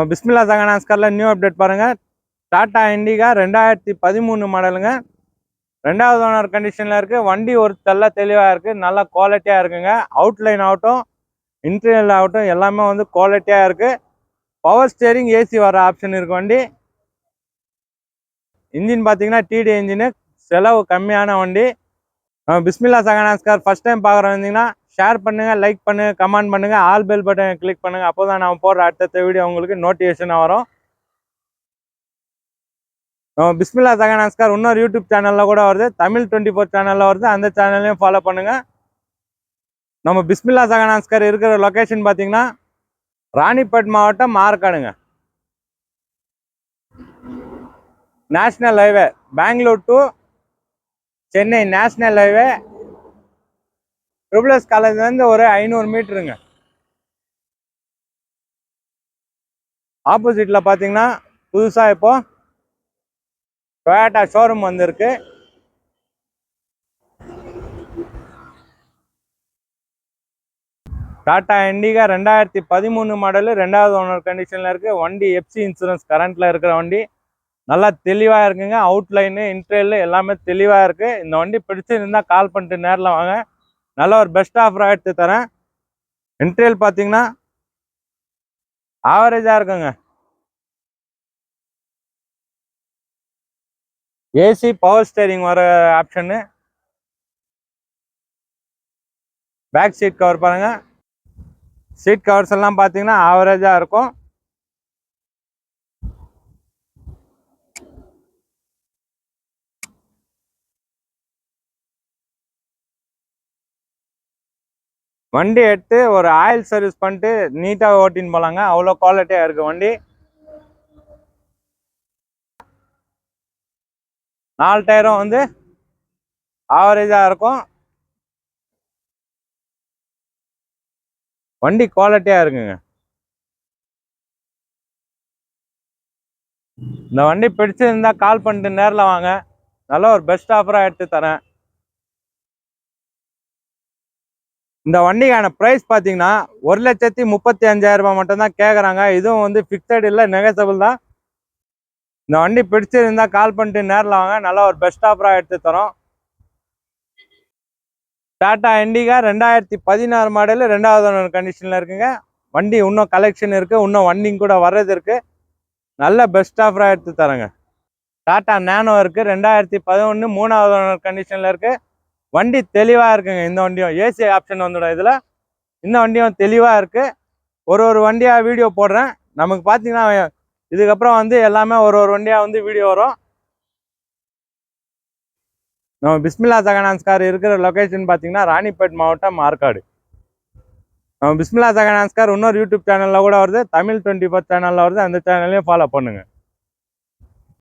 பிஸ்மில்லா சகனாஸ்கரில் new update பாருங்கள். டாடா இண்டிகா 2013 மாடலுங்க. 2வது ஓனர் கண்டிஷனில் இருக்குது. வண்டி ஒரு தெளிவாக இருக்குது, நல்ல குவாலிட்டியாக இருக்குங்க. அவுட்லைன் ஆகட்டும், இன்டீரியல் ஆகட்டும், எல்லாமே வந்து குவாலிட்டியாக இருக்குது. பவர் ஸ்டேரிங், ஏசி வர ஆப்ஷன் இருக்குது. வண்டி இன்ஜின் பார்த்தீங்கன்னா டிடி இன்ஜினு, செலவு கம்மியான வண்டி. பிஸ்மில்லா சகனாஸ்கர் ஃபஸ்ட் டைம் பார்க்குறவங்கன்னா ஷேர் பண்ணுங்கள், லைக் பண்ணுங்கள், கமெண்ட் பண்ணுங்கள், ஆல் பெல் பட்டனை கிளிக் பண்ணுங்கள். அப்போ தான் நான் போடுற அடுத்த வீடியோ உங்களுக்கு நோட்டிஃபிகேஷனாக வரும். பிஸ்மில்லா சகனாஸ்கர் இன்னொரு யூடியூப் சேனலில் கூட வருது, தமிழ் 24 சேனலில் வருது. அந்த சேனல்லையும் ஃபாலோ பண்ணுங்கள். நம்ம பிஸ்மில்லா சகனாஸ்கர் இருக்கிற லொக்கேஷன் பார்த்தீங்கன்னா ராணிப்பேட் மாவட்டம், மார்க்காடுங்க. National highway, Bangalore to Chennai national highway, triple S காலேஜ்லேருந்து ஒரு 500 மீட்டருங்க. ஆப்போசிட்டில் பார்த்தீங்கன்னா புதுசாக இப்போ டொயோட்டா ஷோரூம் வந்திருக்கு. டாடா இண்டிகா 2013 மாடலு, 2வது ஓனர் கண்டிஷனில் இருக்குது. வண்டி எஃப்சி இன்சூரன்ஸ் கரண்ட்டில் இருக்கிற வண்டி. நல்லா தெளிவாக இருக்குங்க. அவுட்லைனு, இன்டீரியல் எல்லாமே தெளிவாக இருக்குது. இந்த வண்டி பிடிச்சிருந்தால் கால் பண்ணிட்டு நேரில் வாங்க. நல்ல ஒரு பெஸ்ட் ஆஃபராக எடுத்து தரேன். இன்டீரியல் பார்த்தீங்கன்னா ஆவரேஜாக இருக்குங்க. ஏசி, பவர் ஸ்டேரிங் வர ஆப்ஷனு. பேக் சீட் கவர் பாருங்கள். சீட் கவர்ஸ் எல்லாம் பார்த்தீங்கன்னா ஆவரேஜாக இருக்கும். வண்டி எடுத்து ஒரு ஆயில் சர்வீஸ் பண்ணிட்டு நீட்டாக ஓட்டின்னு போகலாங்க. அவ்வளோ குவாலிட்டியாக இருக்குது வண்டி. 4 டயரும் வந்து ஆவரேஜாக இருக்கும். வண்டி குவாலிட்டியாக இருக்குங்க. இந்த வண்டி பிடிச்சிருந்தா கால் பண்ணிட்டு நேரில் வாங்க. நல்ல ஒரு பெஸ்ட் ஆஃபராக எடுத்து தரேன். இந்த வண்டிக்கான ப்ரைஸ் பார்த்தீங்கன்னா 1,35,000 ரூபாய் மட்டும்தான் கேட்குறாங்க. இதுவும் வந்து ஃபிக்ஸட் இல்லை, நெகசபிள் தான். இந்த வண்டி பிடிச்சிருந்தா கால் பண்ணிட்டு நேரில் வாங்க. நல்ல ஒரு பெஸ்ட் ஆஃபராக எடுத்து தரோம். டாடா இண்டிகா 2016 மாடலு, 2வது ஓனர் கண்டிஷனில் இருக்குங்க. வண்டி இன்னும் கலெக்ஷன் இருக்குது, இன்னும் வண்டிங்க கூட வர்றது இருக்குது. நல்ல பெஸ்ட் ஆஃபராக எடுத்து தரேங்க. டாடா நேனோ இருக்குது, 2011, 3வது ஓனர் கண்டிஷனில் இருக்குது. வண்டி தெளிவாக இருக்குங்க. இந்த வண்டியும் ஏசி ஆப்ஷன் வந்துடும் இதில். இந்த வண்டியும் தெளிவாக இருக்குது. ஒரு வண்டியாக வீடியோ போடுறேன். நமக்கு பார்த்தீங்கன்னா இதுக்கப்புறம் வந்து எல்லாமே ஒரு வண்டியாக வந்து வீடியோ வரும். நம்ம பிஸ்மில்லா சகனாஸ்கர் இருக்கிற லொக்கேஷன் பார்த்தீங்கன்னா ராணிப்பேட் மாவட்டம், மார்க்காடு. நம்ம பிஸ்மில்லா சகனாஸ்கர் இன்னொரு யூடியூப் சேனலில் கூட வருது, தமிழ் 24 சேனலில் வருது. அந்த சேனல்லையும் ஃபாலோ பண்ணுங்கள்.